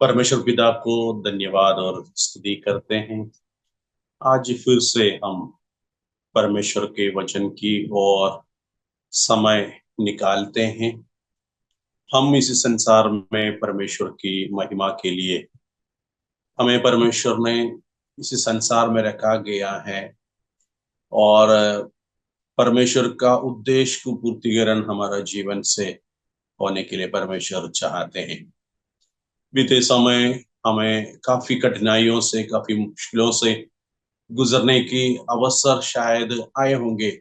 परमेश्वर पिता को धन्यवाद और स्तुति करते हैं। आज फिर से हम परमेश्वर के वचन की ओर समय निकालते हैं। हम इस संसार में परमेश्वर की महिमा के लिए हमें परमेश्वर ने इस संसार में रखा गया है और परमेश्वर का उद्देश्य को पूर्तिकरण हमारा जीवन से होने के लिए परमेश्वर चाहते हैं। बीते समय हमें काफी कठिनाइयों से, काफी मुश्किलों से गुजरने की अवसर शायद आए होंगे,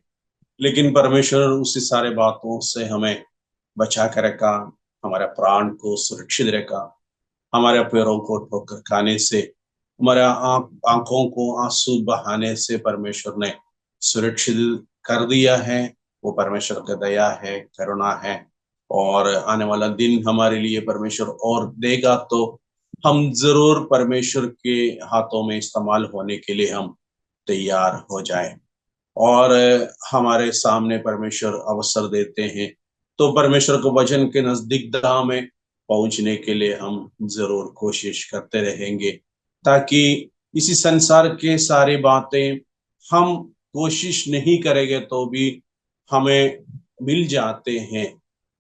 लेकिन परमेश्वर उसी सारे बातों से हमें बचा कर रखा, हमारे प्राण को सुरक्षित रखा, हमारे पैरों को ठोकर खाने से, हमारे आंखों को आंसू बहाने से परमेश्वर ने सुरक्षित कर दिया है। वो परमेश्वर का दया है, करुणा है। और आने वाला दिन हमारे लिए परमेश्वर और देगा तो हम जरूर परमेश्वर के हाथों में इस्तेमाल होने के लिए हम तैयार हो जाए। और हमारे सामने परमेश्वर अवसर देते हैं तो परमेश्वर को वचन के नजदीकता में पहुंचने के लिए हम जरूर कोशिश करते रहेंगे, ताकि इसी संसार के सारी बातें हम कोशिश नहीं करेंगे तो भी हमें मिल जाते हैं।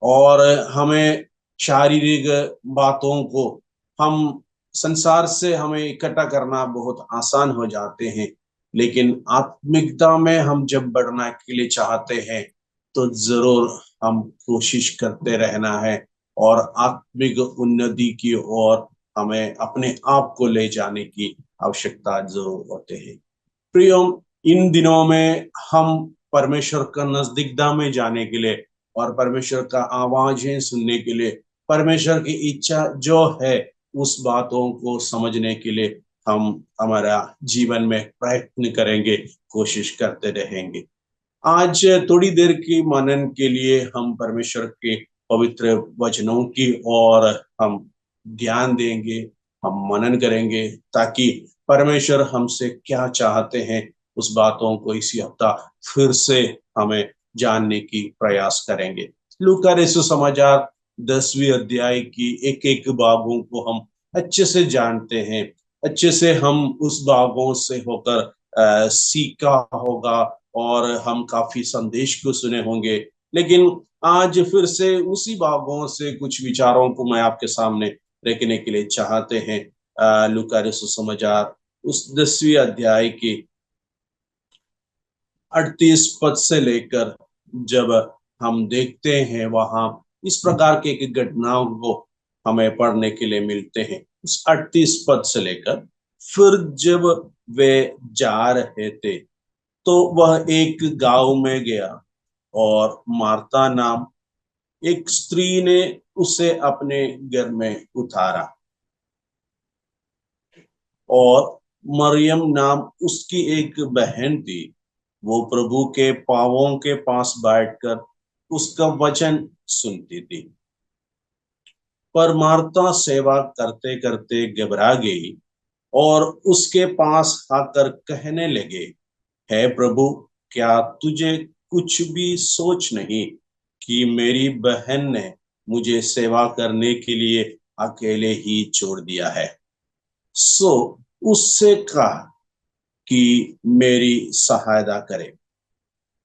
और हमें शारीरिक बातों को हम संसार से हमें इकट्ठा करना बहुत आसान हो जाते हैं, लेकिन आत्मिकता में हम जब बढ़ना के लिए चाहते हैं तो जरूर हम कोशिश करते रहना है और आत्मिक उन्नति की ओर हमें अपने आप को ले जाने की आवश्यकता जरूर होते हैं। प्रियो, इन दिनों में हम परमेश्वर का नजदीकता में जाने के लिए और परमेश्वर का आवाजें सुनने के लिए, परमेश्वर की इच्छा जो है उस बातों को समझने के लिए हम हमारा जीवन में प्रयत्न करेंगे, कोशिश करते रहेंगे। आज थोड़ी देर की मनन के लिए हम परमेश्वर के पवित्र वचनों की ओर हम ध्यान देंगे, हम मनन करेंगे, ताकि परमेश्वर हमसे क्या चाहते हैं उस बातों को इसी हफ्ता फिर से हमें जानने की प्रयास करेंगे। लूका रसू समाचार 10वीं अध्याय की एक एक भागों को हम अच्छे से जानते हैं। अच्छे से हम उस भागों से होकर सीखा होगा और हम काफी संदेश को सुने होंगे। लेकिन आज फिर से उसी भागों से कुछ विचारों को मैं आपके सामने रखने के लिए चाहते हैं। लूका रसू समाचार उस 10वीं अध्याय की 38 पद से लेकर जब हम देखते हैं, वहां इस प्रकार के एक घटनाओं को हमें पढ़ने के लिए मिलते हैं। उस 38 पद से लेकर, फिर जब वे जा रहे थे तो वह एक गांव में गया और मार्ता नाम एक स्त्री ने उसे अपने घर में उतारा और मरियम नाम उसकी एक बहन थी। वो प्रभु के पांवों के पास बैठकर उसका वचन सुनती थी। पर मार्ता सेवा करते करते घबरा गई और उसके पास आकर कहने लगे, हे प्रभु, क्या तुझे कुछ भी सोच नहीं कि मेरी बहन ने मुझे सेवा करने के लिए अकेले ही छोड़ दिया है? सो उससे कहा कि मेरी सहायता करे।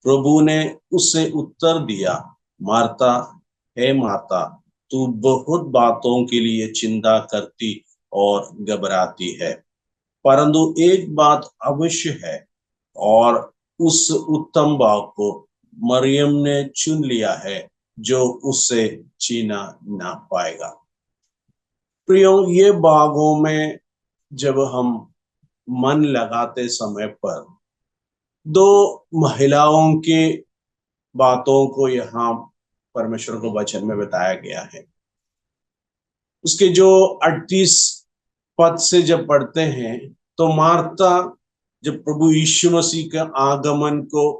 प्रभु ने उसे उत्तर दिया, मार्ता, हे मार्ता, तू बहुत बातों के लिए चिंता करती और घबराती है, परंतु एक बात अवश्य है, और उस उत्तम भाग को मरियम ने चुन लिया है, जो उससे छीना ना पाएगा। प्रियो, ये बागों में जब हम मन लगाते समय पर दो महिलाओं के बातों को यहाँ परमेश्वर को वचन में बताया गया है। उसके जो 38 पद से जब पढ़ते हैं तो मार्ता जब प्रभु यीशु मसीह के आगमन को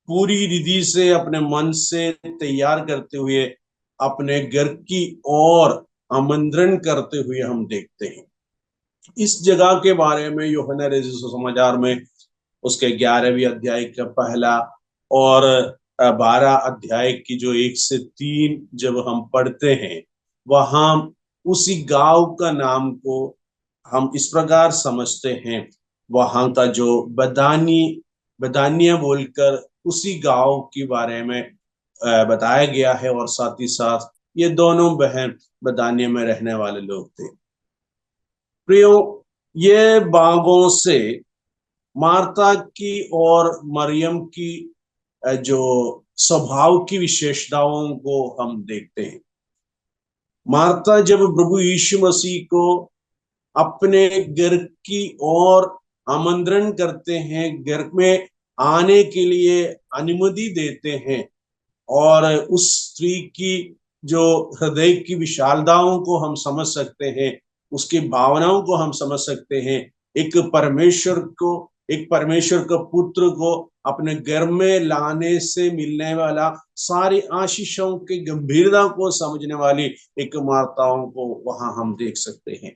पूरी रीति से अपने मन से तैयार करते हुए अपने घर की ओर आमंत्रण करते हुए हम देखते हैं। इस जगह के बारे में यूहन्ना रचित सुसमाचार में उसके 11वीं अध्याय का पहला और 12 अध्याय की जो 1 से 3 जब हम पढ़ते हैं, वहां उसी गांव का नाम को हम इस प्रकार समझते हैं, वहां का जो बदानिया बोलकर उसी गांव के बारे में बताया गया है, और साथ ही साथ ये दोनों बहन बदानिया में रहने वाले लोग थे। प्रियो, ये बागों से मार्ता की और मरियम की जो स्वभाव की विशेषताओं को हम देखते हैं। मार्ता जब प्रभु यीशु मसीह को अपने घर की ओर आमंत्रण करते हैं, घर में आने के लिए अनुमति देते हैं, और उस स्त्री की जो हृदय की विशालताओं को हम समझ सकते हैं, उसकी भावनाओं को हम समझ सकते हैं। एक परमेश्वर को, एक परमेश्वर का पुत्र को अपने घर में लाने से मिलने वाला सारी आशीषों की गंभीरता को समझने वाली एक मार्ताओं को वहां हम देख सकते हैं।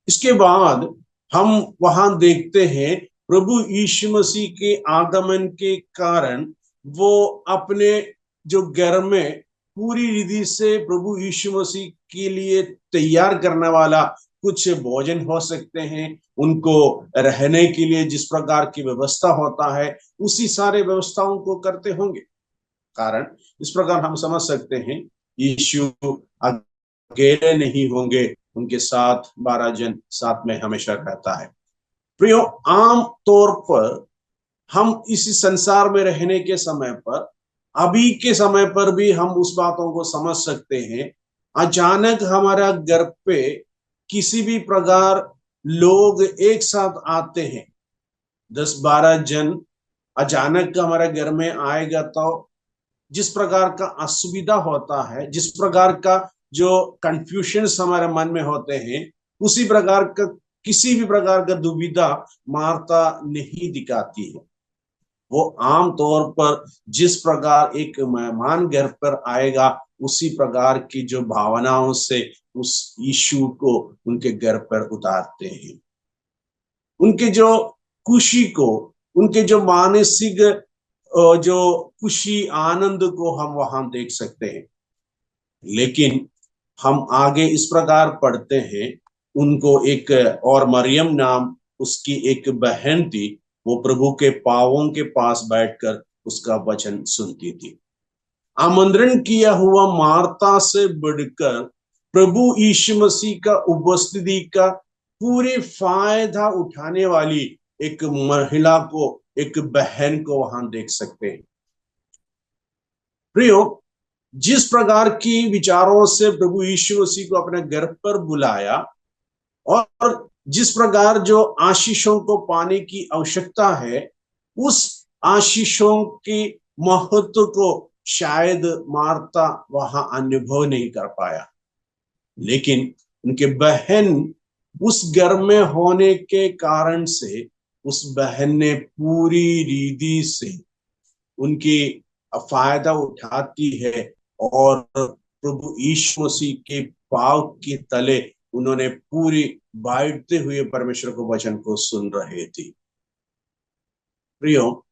इसके बाद हम वहां देखते हैं प्रभु यीशु मसीह के आगमन के कारण वो अपने जो घर में पूरी रीति से प्रभु यीशु मसीह के लिए तैयार करने वाला कुछ भोजन हो सकते हैं, उनको रहने के लिए जिस प्रकार की व्यवस्था होता है उसी सारे व्यवस्थाओं को करते होंगे। कारण इस प्रकार हम समझ सकते हैं, यीशु अकेले नहीं होंगे, उनके साथ 12 जन साथ में हमेशा रहता है। प्रियो, आम तौर पर हम इसी संसार में रहने के समय पर, अभी के समय पर भी हम उस बातों को समझ सकते हैं। अचानक हमारा घर पे किसी भी प्रकार लोग एक साथ आते हैं, 10-12 जन अचानक हमारे घर में आएगा, तो जिस प्रकार का असुविधा होता है, जिस प्रकार का जो कंफ्यूजन हमारे मन में होते हैं, उसी प्रकार का किसी भी प्रकार का दुविधा मार्ता नहीं दिखाती है। वो आम तौर पर जिस प्रकार एक मेहमान घर पर आएगा, उसी प्रकार की जो भावनाओं से उस यीशु को उनके घर पर उतारते हैं। उनके जो खुशी को, उनके जो मानसिक जो खुशी आनंद को हम वहां देख सकते हैं। लेकिन हम आगे इस प्रकार पढ़ते हैं, उनको एक और मरियम नाम उसकी एक बहन थी, वो प्रभु के पांवों के पास बैठकर उसका वचन सुनती थी। आमंत्रण किया हुआ मार्ता से बढ़कर प्रभु यीशु मसीह का उपस्थिति का पूरे फायदा उठाने वाली एक महिला को, एक बहन को वहां देख सकते हैं। प्रियो, जिस प्रकार की विचारों से प्रभु यीशु मसीह को अपने घर पर बुलाया, और जिस प्रकार जो आशीषों को पाने की आवश्यकता है, उस आशीषों की महत्व को शायद मार्ता वहां अनुभव नहीं कर पाया। लेकिन उनके बहन उस घर में होने के कारण से उस बहन ने पूरी रीति से उनकी फायदा उठाती है, और प्रभु यीशु मसीह के पांव के तले उन्होंने पूरी बांटते हुए परमेश्वर को वचन को सुन रहे थे। प्रियो,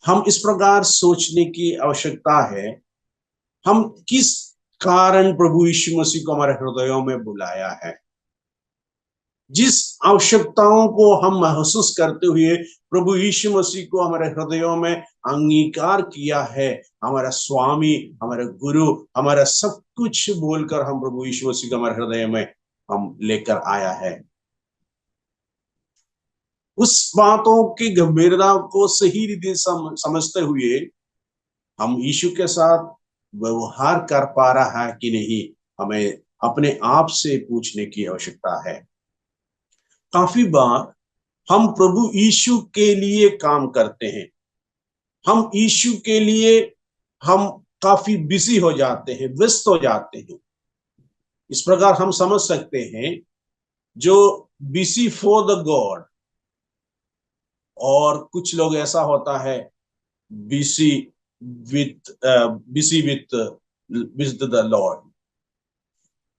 हम इस प्रकार सोचने की आवश्यकता है, हम किस कारण प्रभु यीशु मसीह को हमारे हृदयों में बुलाया है। जिस आवश्यकताओं को हम महसूस करते हुए प्रभु यीशु मसीह को हमारे हृदयों में अंगीकार किया है, हमारा स्वामी, हमारा गुरु, हमारा सब कुछ बोलकर हम प्रभु यीशु मसीह को हमारे हृदय में हम लेकर आया है, उस बातों की गंभीरता को सही रीति समझते हुए हम यीशु के साथ व्यवहार कर पा रहा है कि नहीं, हमें अपने आप से पूछने की आवश्यकता है। काफी बार हम प्रभु यीशु के लिए काम करते हैं, हम यीशु के लिए हम काफी बिजी हो जाते हैं, व्यस्त हो जाते हैं। इस प्रकार हम समझ सकते हैं, जो बिजी फॉर द गॉड, और कुछ लोग ऐसा होता है बिजी विद द लॉर्ड।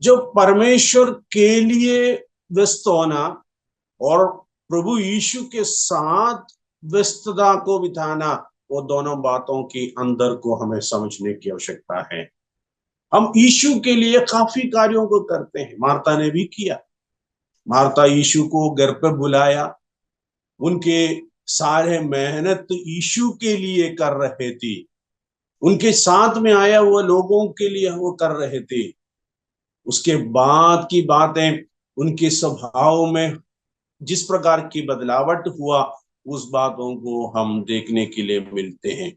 जो परमेश्वर के लिए व्यस्त होना और प्रभु यीशु के साथ व्यस्तता को बिताना, वो दोनों बातों की अंदर को हमें समझने की आवश्यकता है। हम यीशु के लिए काफी कार्यों को करते हैं, मार्था ने भी किया। मार्था यीशु को घर पर बुलाया, उनके सारे मेहनत यीशु के लिए कर रहे थे, उनके साथ में आया हुआ लोगों के लिए वो कर रहे थे। उसके बाद की बातें, उनके स्वभाव में जिस प्रकार की बदलावट हुआ, उस बातों को हम देखने के लिए मिलते हैं।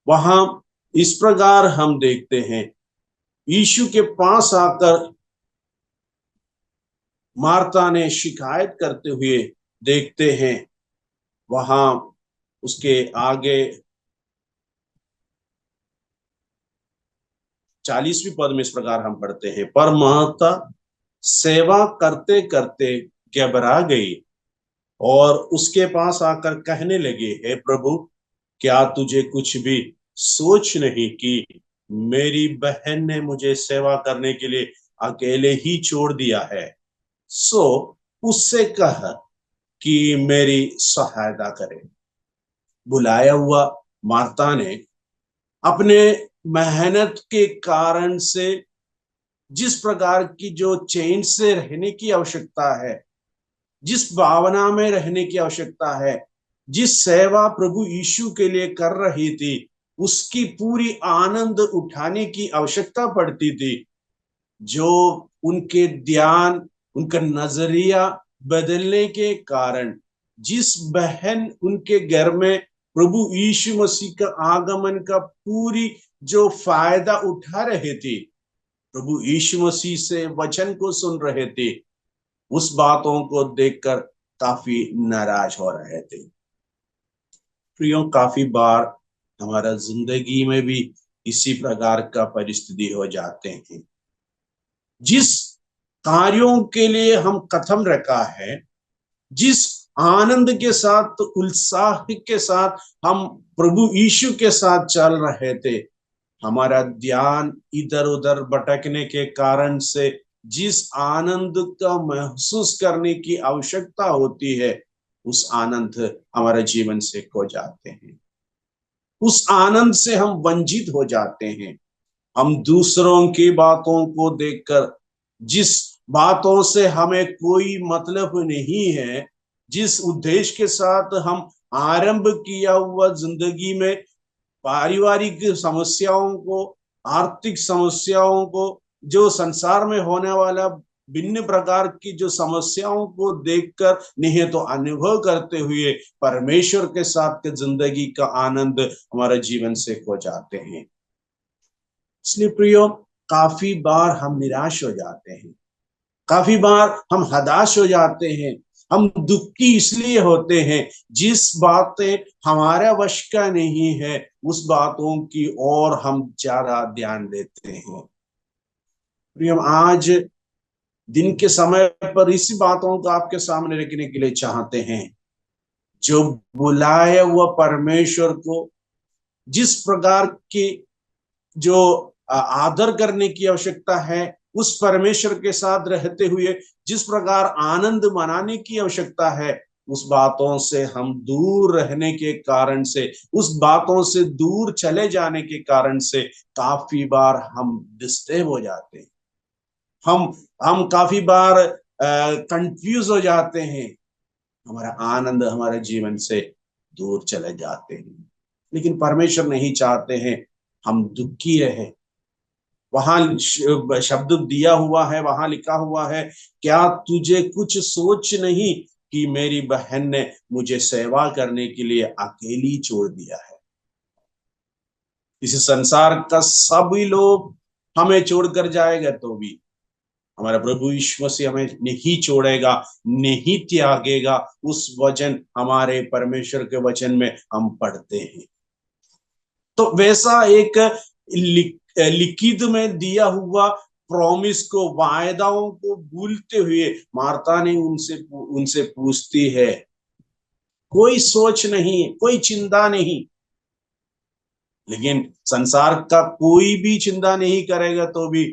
वहां इस प्रकार हम देखते हैं, यीशु के पास आकर मार्था ने शिकायत करते हुए देखते हैं। वहां उसके आगे 40वीं पद में इस प्रकार हम पढ़ते हैं, पर मार्था सेवा करते करते घबरा गई और उसके पास आकर कहने लगे, हे प्रभु, क्या तुझे कुछ भी सोच नहीं कि मेरी बहन ने मुझे सेवा करने के लिए अकेले ही छोड़ दिया है? सो उससे कह कि मेरी सहायता करे। बुलाया हुआ मार्ता ने अपने मेहनत के कारण से जिस प्रकार की जो चैन से रहने की आवश्यकता है, जिस भावना में रहने की आवश्यकता है, जिस सेवा प्रभु यीशु के लिए कर रही थी, उसकी पूरी आनंद उठाने की आवश्यकता पड़ती थी। जो उनके ध्यान, उनका नजरिया बदलने के कारण, जिस बहन उनके घर में प्रभु यीशु मसीह का आगमन का पूरी जो फायदा उठा रहे थे, प्रभु यीशु मसीह से वचन को सुन रहे थे, उस बातों को देखकर काफी नाराज हो रहे थे। प्रियो, काफी बार हमारा जिंदगी में भी इसी प्रकार का परिस्थिति हो जाते हैं। जिस कार्यों के लिए हम कथम रखा है, जिस आनंद के साथ, उत्साह के साथ हम प्रभु यीशु के साथ चल रहे थे, हमारा ध्यान इधर उधर भटकने के कारण से जिस आनंद का महसूस करने की आवश्यकता होती है, उस आनंद हमारे जीवन से खो जाते हैं, उस आनंद से हम वंचित हो जाते हैं। हम दूसरों की बातों को देखकर, जिस बातों से हमें कोई मतलब नहीं है, जिस उद्देश्य के साथ हम आरंभ किया हुआ जिंदगी में पारिवारिक समस्याओं को, आर्थिक समस्याओं को, जो संसार में होने वाला भिन्न प्रकार की जो समस्याओं को देखकर नहीं तो अनुभव करते हुए परमेश्वर के साथ के जिंदगी का आनंद हमारे जीवन से खो जाते हैं। इसलिए प्रियो, काफी बार हम निराश हो जाते हैं, काफी बार हम हताश हो जाते हैं, हम दुखी इसलिए होते हैं जिस बातें हमारे वश का नहीं है, उस बातों की ओर हम ज्यादा ध्यान देते हैं। प्रिय, आज दिन के समय पर इसी बातों को आपके सामने रखने के लिए चाहते हैं। जो बुलाया हुआ परमेश्वर को जिस प्रकार की जो आदर करने की आवश्यकता है, उस परमेश्वर के साथ रहते हुए जिस प्रकार आनंद मनाने की आवश्यकता है, उस बातों से हम दूर रहने के कारण से, उस बातों से दूर चले जाने के कारण से काफी बार हम डिस्टर्ब हो जाते हैं। हम काफी बार कंफ्यूज हो जाते हैं, हमारा आनंद हमारे जीवन से दूर चले जाते हैं। लेकिन परमेश्वर नहीं चाहते हैं हम दुखी रहे। वहां शब्द दिया हुआ है, वहां लिखा हुआ है, क्या तुझे कुछ सोच नहीं कि मेरी बहन ने मुझे सेवा करने के लिए अकेली छोड़ दिया है? इस संसार का सभी लोग हमें छोड़कर जाएगा तो भी हमारा प्रभु यीशु मसीह हमें नहीं छोड़ेगा, नहीं त्यागेगा। उस वचन हमारे परमेश्वर के वचन में हम पढ़ते हैं। तो वैसा एक लिखित में दिया हुआ प्रॉमिस को, वायदाओं को भूलते हुए मार्ता ने उनसे पूछती है, कोई सोच नहीं, कोई चिंता नहीं। लेकिन संसार का कोई भी चिंता नहीं करेगा तो भी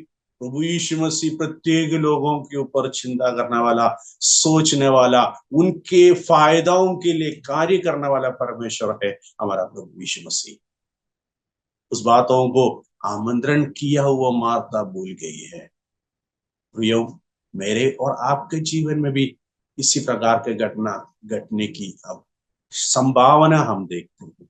प्रभु यीशु मसीह प्रत्येक लोगों के ऊपर चिंता करने वाला, सोचने वाला, उनके फायदाओं के लिए कार्य करने वाला परमेश्वर है हमारा प्रभु यीशु मसीह। उस बातों को आमंत्रण किया हुआ मार्ता भूल गई है। प्रियो, मेरे और आपके जीवन में भी इसी प्रकार के घटना घटने की अब संभावना हम देखते हैं।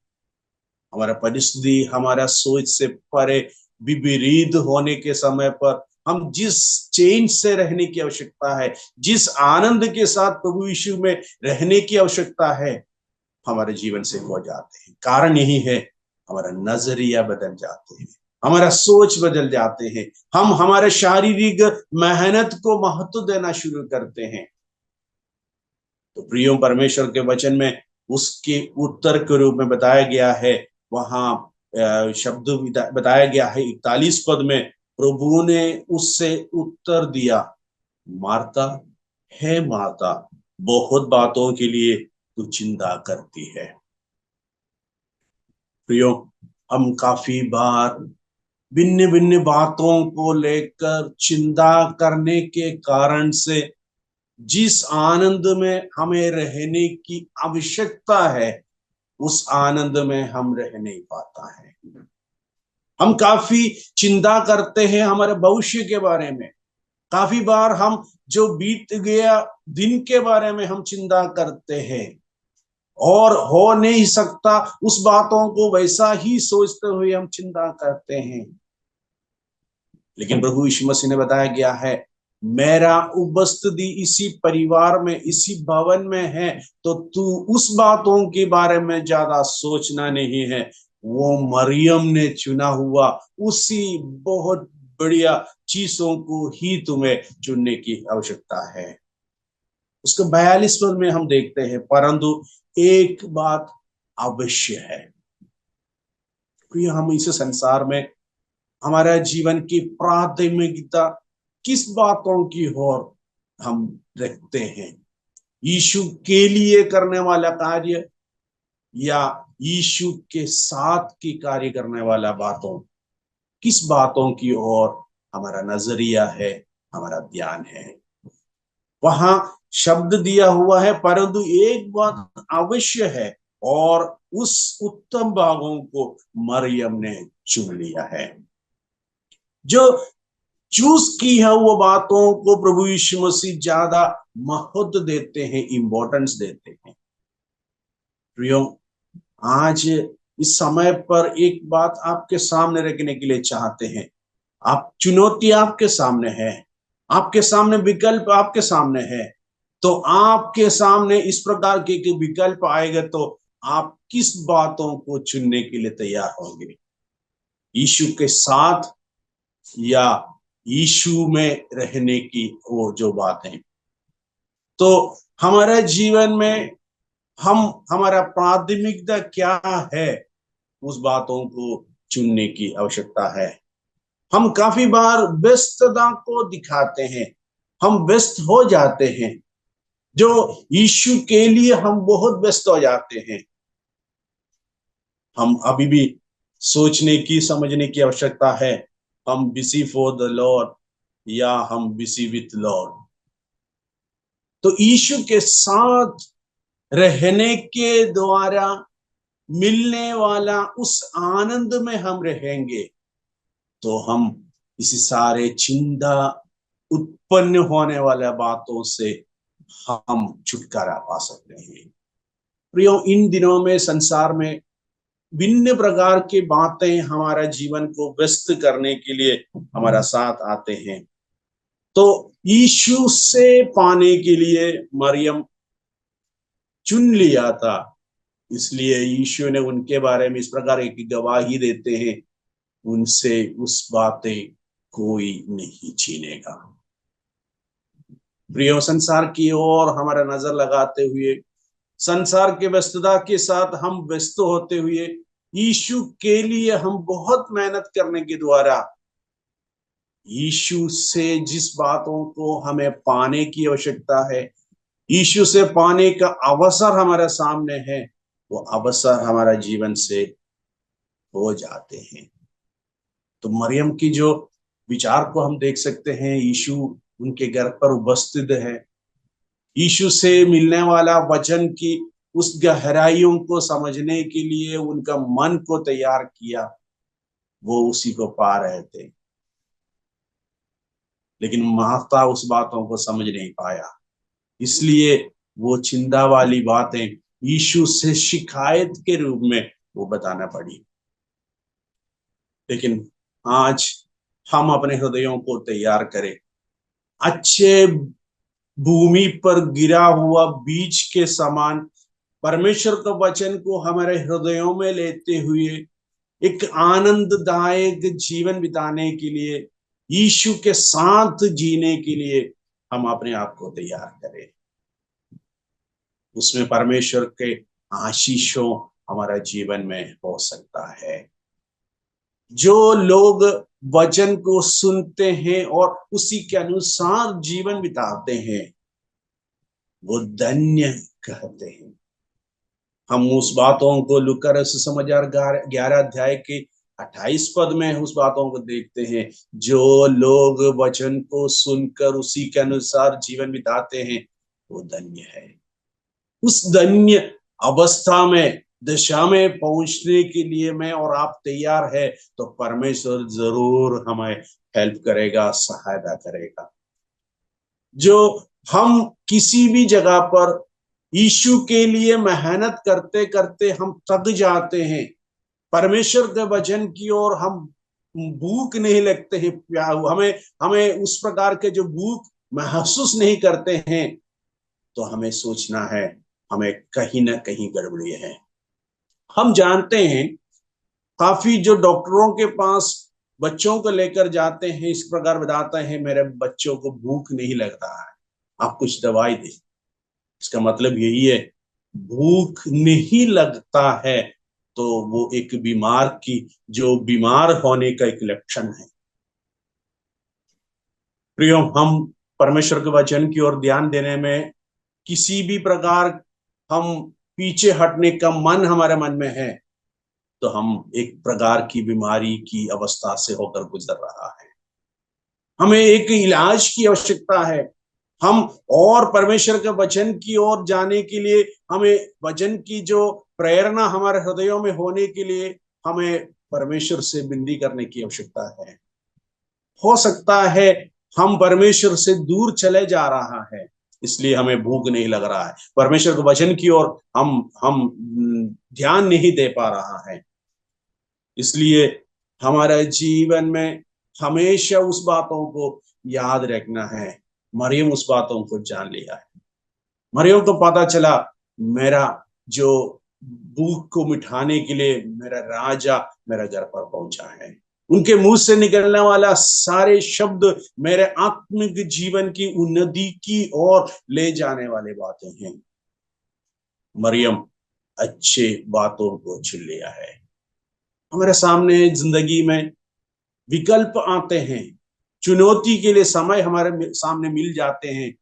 हमारा परिस्थिति हमारा सोच से परे विपरीत होने के समय पर हम जिस चेंज से रहने की आवश्यकता है, जिस आनंद के साथ प्रभु यीशु में रहने की आवश्यकता है, हमारे जीवन से हो जाते हैं। कारण यही है, हमारा नजरिया बदल जाते हैं, हमारा सोच बदल जाते हैं, हम हमारे शारीरिक मेहनत को महत्व देना शुरू करते हैं। तो प्रियो, परमेश्वर के वचन में उसके उत्तर के रूप में बताया गया है, वहां शब्द बताया गया है 41 पद में, प्रभु ने उससे उत्तर दिया, मार्ता, है मार्ता, बहुत बातों के लिए तू चिंता करती है। प्रियो, हम काफी बार भिन्न भिन्न बातों को लेकर चिंता करने के कारण से जिस आनंद में हमें रहने की आवश्यकता है, उस आनंद में हम रह नहीं पाता है। हम काफी चिंता करते हैं हमारे भविष्य के बारे में। काफी बार हम जो बीत गया दिन के बारे में हम चिंता करते हैं, और हो नहीं सकता उस बातों को वैसा ही सोचते हुए हम चिंता करते हैं। लेकिन प्रभु यीशु मसीह ने बताया गया है, मेरा उपस्थिति इसी परिवार में, इसी भवन में है, तो तू उस बातों के बारे में ज्यादा सोचना नहीं है। वो मरियम ने चुना हुआ उसी बहुत बढ़िया चीजों को ही तुम्हें चुनने की आवश्यकता है। उसके 42 पद में हम देखते हैं, परंतु एक बात अवश्य है कि हम इस संसार में हमारा जीवन की प्राथमिकता किस बातों की ओर हम रखते हैं, यीशु के लिए करने वाला कार्य या यीशु के साथ की कार्य करने वाला बातों, किस बातों की ओर हमारा नजरिया है, हमारा ध्यान है। वहां शब्द दिया हुआ है, परंतु एक बात अवश्य है, और उस उत्तम भागों को मरियम ने चुन लिया है। जो चूज की है वो बातों को प्रभु यीशु मसीह ज्यादा महत्व देते हैं, इंपॉर्टेंस देते हैं। प्रियो, आज इस समय पर एक बात आपके सामने रखने के लिए चाहते हैं। आप चुनौती आपके सामने है, आपके सामने विकल्प आपके सामने है। तो आपके सामने इस प्रकार के विकल्प आएगा, तो आप किस बातों को चुनने के लिए तैयार होंगे, यीशु के साथ या यीशु में रहने की वो जो बात है। तो हमारे जीवन में हम हमारा प्राथमिकता क्या है, उस बातों को चुनने की आवश्यकता है। हम काफी बार व्यस्तता को दिखाते हैं, हम व्यस्त हो जाते हैं, जो यीशु के लिए हम बहुत व्यस्त हो जाते हैं। हम अभी भी सोचने की समझने की आवश्यकता है, हम बिजी फॉर द लॉर्ड या हम बिजी विथ लॉर्ड। तो यीशु के साथ रहने के द्वारा मिलने वाला उस आनंद में हम रहेंगे, तो हम इसी सारे चिंता उत्पन्न होने वाले बातों से हम छुटकारा पा सकते हैं। प्रियो, इन दिनों में संसार में भिन्न प्रकार की बातें हमारा जीवन को व्यस्त करने के लिए हमारा साथ आते हैं। तो यीशु से पाने के लिए मरियम चुन लिया था, इसलिए यीशु ने उनके बारे में इस प्रकार एक गवाही देते हैं, उनसे उस बातें कोई नहीं छीनेगा। प्रियो, संसार की ओर हमारा नजर लगाते हुए, संसार के व्यस्तता के साथ हम व्यस्त होते हुए, यीशु के लिए हम बहुत मेहनत करने के द्वारा यीशु से जिस बातों को हमें पाने की आवश्यकता है, यीशु से पाने का अवसर हमारे सामने है, वो अवसर हमारा जीवन से हो जाते हैं। तो मरियम की जो विचार को हम देख सकते हैं, यीशु उनके घर पर उपस्थित है, यीशु से मिलने वाला वचन की उस गहराइयों को समझने के लिए उनका मन को तैयार किया। वो उसी को पा रहे थे, लेकिन माता उस बातों को समझ नहीं पाया। इसलिए वो चिंता वाली बातें यीशु से शिकायत के रूप में वो बताना पड़ी। लेकिन आज हम अपने हृदयों को तैयार करें, अच्छे भूमि पर गिरा हुआ बीज के समान परमेश्वर का वचन को हमारे हृदयों में लेते हुए एक आनंददायक जीवन बिताने के लिए, यीशु के साथ जीने के लिए हम अपने आप को तैयार करें। उसमें परमेश्वर के आशीषों हमारा जीवन में हो सकता है। जो लोग वचन को सुनते हैं और उसी के अनुसार जीवन बिताते हैं, वो धन्य कहते हैं। हम उस बातों को लुकर सुसमाचार 11 अध्याय के 28 पद में उस बातों को देखते हैं। जो लोग वचन को सुनकर उसी के अनुसार जीवन बिताते हैं, वो धन्य है। उस धन्य अवस्था में, दशा में पहुंचने के लिए मैं और आप तैयार है, तो परमेश्वर जरूर हमें हेल्प करेगा, सहायता करेगा। जो हम किसी भी जगह पर यीशु के लिए मेहनत करते करते हम थक जाते हैं, परमेश्वर के वचन की ओर हम भूख नहीं लगते हैं, हमें हमें उस प्रकार के जो भूख महसूस नहीं करते हैं, तो हमें सोचना है हमें कहीं ना कहीं गड़बड़ी है। हम जानते हैं, काफी जो डॉक्टरों के पास बच्चों को लेकर जाते हैं, इस प्रकार बताते हैं मेरे बच्चों को भूख नहीं लग रहा है, आप कुछ दवाई दे। इसका मतलब यही है, भूख नहीं लगता है तो वो एक बीमार की, जो बीमार होने का एक लक्षण है। प्रियो, हम परमेश्वर के वचन की ओर ध्यान देने में किसी भी प्रकार हम पीछे हटने का मन हमारे मन में है, तो हम एक प्रकार की बीमारी की अवस्था से होकर गुजर रहा है। हमें एक इलाज की आवश्यकता है। हम और परमेश्वर के वचन की ओर जाने के लिए, हमें वचन की जो प्रेरणा हमारे हृदयों में होने के लिए, हमें परमेश्वर से विनती करने की आवश्यकता है। हो सकता है हम परमेश्वर से दूर चले जा रहा है, इसलिए हमें भूख नहीं लग रहा है, परमेश्वर के वचन की ओर हम ध्यान नहीं दे पा रहा है। इसलिए हमारे जीवन में हमेशा उस बातों को याद रखना है। मरियम उस बातों को जान लिया है। मरियम को पता चला, मेरा जो भूख को मिटाने के लिए मेरा राजा मेरे घर पर पहुंचा है। उनके मुंह से निकलने वाला सारे शब्द मेरे आत्मिक जीवन की उन्नति की ओर ले जाने वाले बातें हैं। मरियम अच्छे बातों को चुन लिया है। हमारे सामने जिंदगी में विकल्प आते हैं, चुनौती के लिए समय हमारे सामने मिल जाते हैं,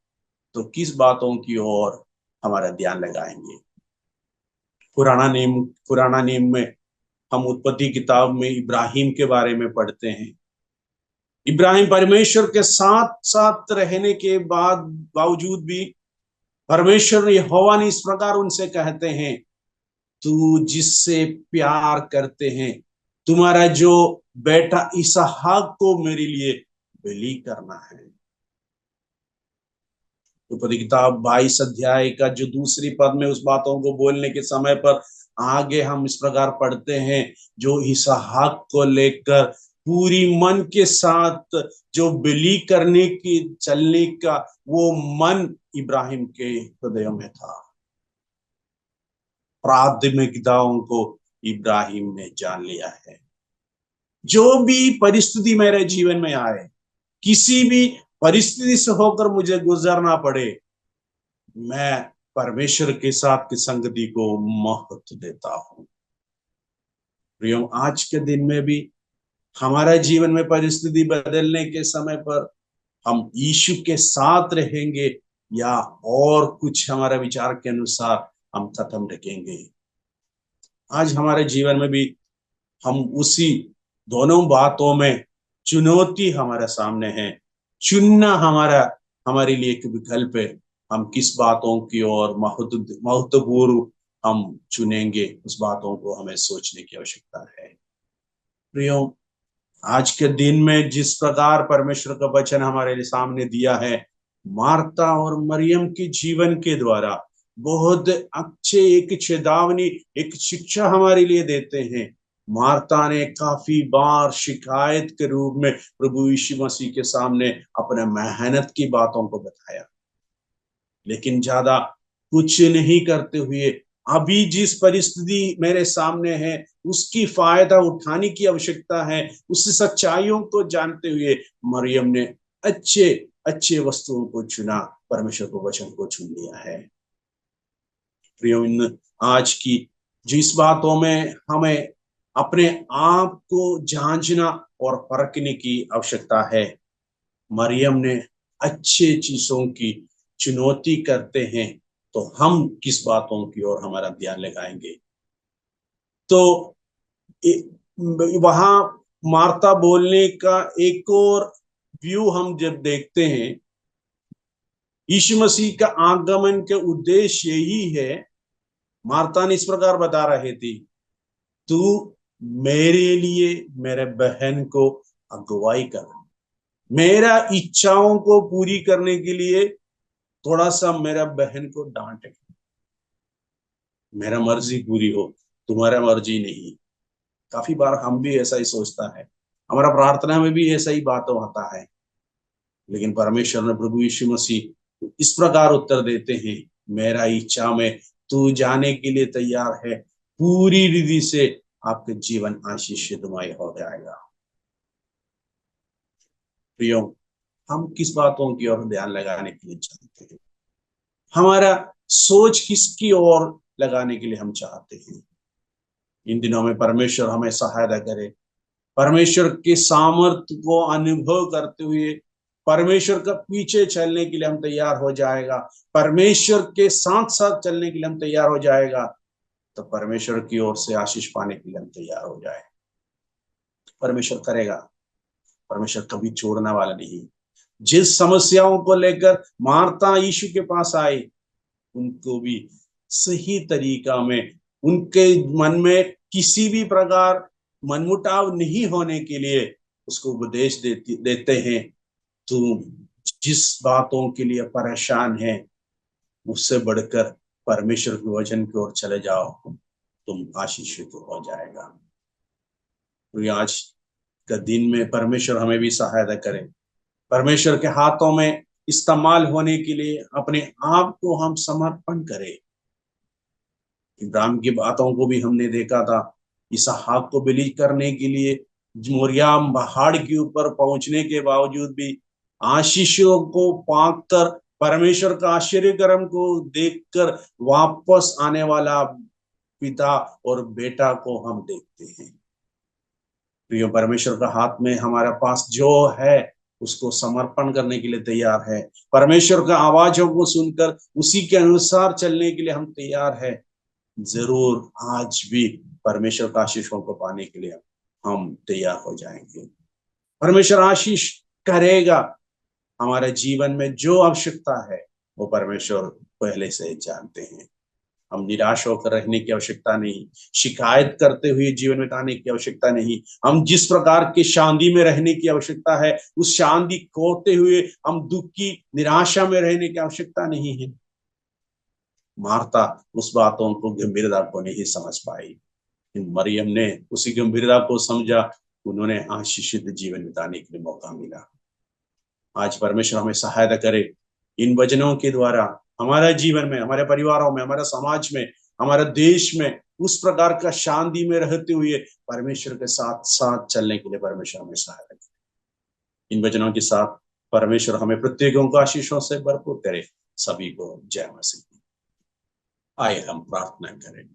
तो किस बातों की ओर हमारा ध्यान लगाएंगे। पुराना नियम में हम उत्पत्ति किताब में इब्राहिम के बारे में पढ़ते हैं। इब्राहिम परमेश्वर के साथ साथ रहने के बाद बावजूद भी परमेश्वर यहोवा ने इस प्रकार उनसे कहते हैं, तू जिससे प्यार करते हैं, तुम्हारा जो बेटा इसहाक को मेरे लिए बलि करना है। उत्पत्ति किताब 22 अध्याय का जो दूसरी पद में उस बातों को बोलने के समय पर आगे हम इस प्रकार पढ़ते हैं, जो इसहाक को लेकर पूरी मन के साथ जो बलि करने की चलने का वो मन इब्राहिम के हृदय में था। प्राथमिकताओं को इब्राहिम ने जान लिया है। जो भी परिस्थिति मेरे जीवन में आए, किसी भी परिस्थिति से होकर मुझे गुजरना पड़े, मैं परमेश्वर के साथ की संगति को महत्व देता हूं। प्रियो, आज के दिन में भी हमारा जीवन में परिस्थिति बदलने के समय पर हम यीशु के साथ रहेंगे या और कुछ हमारे विचार के अनुसार हम खत्म रखेंगे। आज हमारे जीवन में भी हम उसी दोनों बातों में चुनौती हमारे सामने है। चुनना हमारे लिए एक विकल्प है। हम किस बातों की ओर महत्वपूर्ण हम चुनेंगे, उस बातों को हमें सोचने की आवश्यकता है। प्रियो, आज के दिन में जिस प्रकार परमेश्वर का वचन हमारे सामने दिया है, मार्ता और मरियम के जीवन के द्वारा बहुत अच्छे एक चेतावनी, एक शिक्षा हमारे लिए देते हैं। मार्ता ने काफी बार शिकायत के रूप में प्रभु यीशु मसीह के सामने अपने मेहनत की बातों को बताया, लेकिन ज्यादा कुछ नहीं करते हुए अभी जिस परिस्थिति मेरे सामने है उसकी फायदा उठाने की आवश्यकता है, उस सच्चाइयों को जानते हुए मरियम ने अच्छे अच्छे वस्तुओं को चुना, परमेश्वर को वचन को चुन लिया है। प्रियो, इन आज की जिस बातों में हमें अपने आप को जांचना और परखने की आवश्यकता है, मरियम ने अच्छे चीजों की चुनौती करते हैं, तो हम किस बातों की ओर हमारा ध्यान लगाएंगे। तो वहां मार्ता बोलने का एक और व्यू हम जब देखते हैं, यीशु मसीह का आगमन के उद्देश्य यही है। मार्ता ने इस प्रकार बता रहे थी, तू मेरे लिए मेरे बहन को अगुवाई कर, मेरा इच्छाओं को पूरी करने के लिए थोड़ा सा मेरा बहन को डांटे, मेरा मर्जी पूरी हो, तुम्हारा मर्जी नहीं। काफी बार हम भी ऐसा ही सोचता है, हमारा प्रार्थना में भी ऐसा ही बात होता है, लेकिन परमेश्वर ने प्रभु यीशु मसीह इस प्रकार उत्तर देते हैं, मेरा इच्छा में तू जाने के लिए तैयार है, पूरी रीति से आपके जीवन आशीषितमय हो जाएगा। प्रियो, हम किस बातों की ओर ध्यान लगाने के लिए चाहते हैं, हमारा सोच किसकी ओर लगाने के लिए हम चाहते हैं। इन दिनों में परमेश्वर हमें सहायता करे, परमेश्वर के सामर्थ्य को अनुभव करते हुए परमेश्वर का पीछे चलने के लिए हम तैयार हो जाएगा, परमेश्वर के साथ साथ चलने के लिए हम तैयार हो जाएगा, तो परमेश्वर की ओर से आशीष पाने के लिए हम तैयार हो जाए। परमेश्वर करेगा, परमेश्वर कभी छोड़ने वाला नहीं। जिस समस्याओं को लेकर मार्ता यीशु के पास आई, उनको भी सही तरीका में, उनके मन में किसी भी प्रकार मनमुटाव नहीं होने के लिए उसको उपदेश देते हैं, तुम जिस बातों के लिए परेशान है उससे बढ़कर परमेश्वर के वचन की ओर चले जाओ, तुम आशीषित हो जाएगा। तो आज का दिन में परमेश्वर हमें भी सहायता करे, परमेश्वर के हाथों में इस्तेमाल होने के लिए अपने आप को हम समर्पण करें। इब्राहिम की बातों को भी हमने देखा था, इसहाक को बलि करने के लिए मोरिया पहाड़ के ऊपर पहुंचने के बावजूद भी आशीषों को पाकर, परमेश्वर का आश्चर्य कर्म को देखकर वापस आने वाला पिता और बेटा को हम देखते हैं। प्रिय, परमेश्वर का हाथ में हमारे पास जो है उसको समर्पण करने के लिए तैयार है, परमेश्वर का आवाजों को सुनकर उसी के अनुसार चलने के लिए हम तैयार है। जरूर आज भी परमेश्वर का आशीषों को पाने के लिए हम तैयार हो जाएंगे। परमेश्वर आशीष करेगा, हमारे जीवन में जो आवश्यकता है वो परमेश्वर पहले से जानते हैं। हम निराश होकर रहने की आवश्यकता नहीं, शिकायत करते हुए जीवन बिताने की आवश्यकता नहीं, हम जिस प्रकार के शांति में रहने की आवश्यकता है उस शांति खोते हुए हम दुख की निराशा में रहने की आवश्यकता नहीं है। मार्ता उस बातों को गंभीरता को नहीं समझ पाई, मरियम ने उसी गंभीरता को समझा, उन्होंने आशीषित जीवन बिताने के लिए मौका मिला। आज परमेश्वर हमें सहायता करे, इन वचनों के द्वारा हमारे जीवन में, हमारे परिवारों में, हमारे समाज में, हमारे देश में उस प्रकार का शांति में रहते हुए परमेश्वर के साथ साथ चलने के लिए परमेश्वर हमें सहायता करे। इन वचनों के साथ परमेश्वर हमें प्रत्येकों को आशीषों से भरपूर करे। सभी को जय मसीह। आइए हम प्रार्थना करें।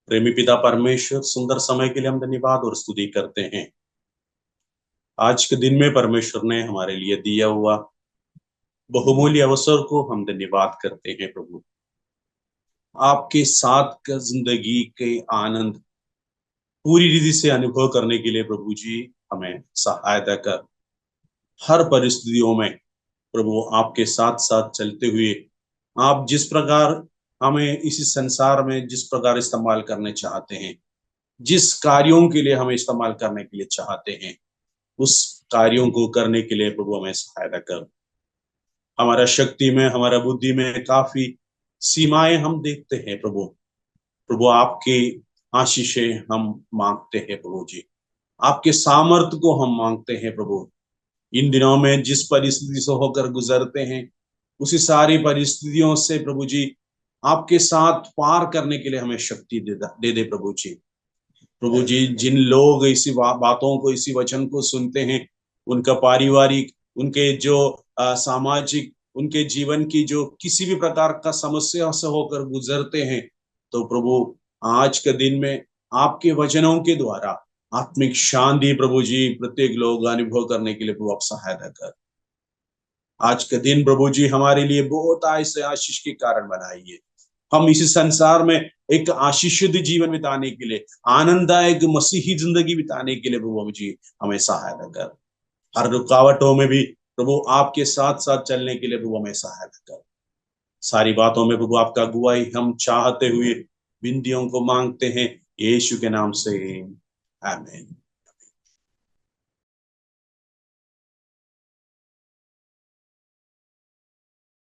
प्रेमी पिता परमेश्वर, सुंदर समय के लिए हम धन्यवाद और स्तुति करते हैं। आज के दिन में परमेश्वर ने हमारे लिए दिया हुआ बहुमूल्य अवसर को हम धन्यवाद करते हैं। प्रभु, आपके साथ का जिंदगी के आनंद पूरी रीति से अनुभव करने के लिए प्रभु जी हमें सहायता कर। हर परिस्थितियों में प्रभु आपके साथ साथ चलते हुए आप जिस प्रकार हमें इस संसार में जिस प्रकार इस्तेमाल करने चाहते हैं, जिस कार्यों के लिए हमें इस्तेमाल करने के लिए चाहते हैं, उस कार्यों को करने के लिए प्रभु हमें सहायता कर। हमारा शक्ति में, हमारा बुद्धि में काफी सीमाएं हम देखते हैं प्रभु। प्रभु आपकी आशीषें हम मांगते हैं प्रभु जी, आपके सामर्थ्य को हम मांगते हैं प्रभु। इन दिनों में जिस परिस्थिति से होकर गुजरते हैं, उसी सारी परिस्थितियों से प्रभु जी आपके साथ पार करने के लिए हमें शक्ति दे दे प्रभु जी। प्रभु जी, जिन लोग इसी बातों को, इसी वचन को सुनते हैं, उनका पारिवारिक, उनके जो सामाजिक, उनके जीवन की जो किसी भी प्रकार का समस्या से होकर गुजरते हैं, तो प्रभु आज के दिन में आपके वचनों के द्वारा आत्मिक शांति प्रभु जी प्रत्येक लोग अनुभव करने के लिए प्रभु आप सहायता कर। आज के दिन प्रभु जी हमारे लिए बहुत ऐसे आशीष के कारण बनाइए। हम इस संसार में एक आशीषित जीवन बिताने के लिए, आनंददायक मसीही जिंदगी बिताने के लिए प्रभु जी हमें सहायता कर। हर रुकावटों में भी प्रभु आपके साथ साथ चलने के लिए प्रभु हमें सहायता कर। सारी बातों में प्रभु आपका अगुवाई हम चाहते हुए विनतियों को मांगते हैं यीशु के नाम से, आमीन।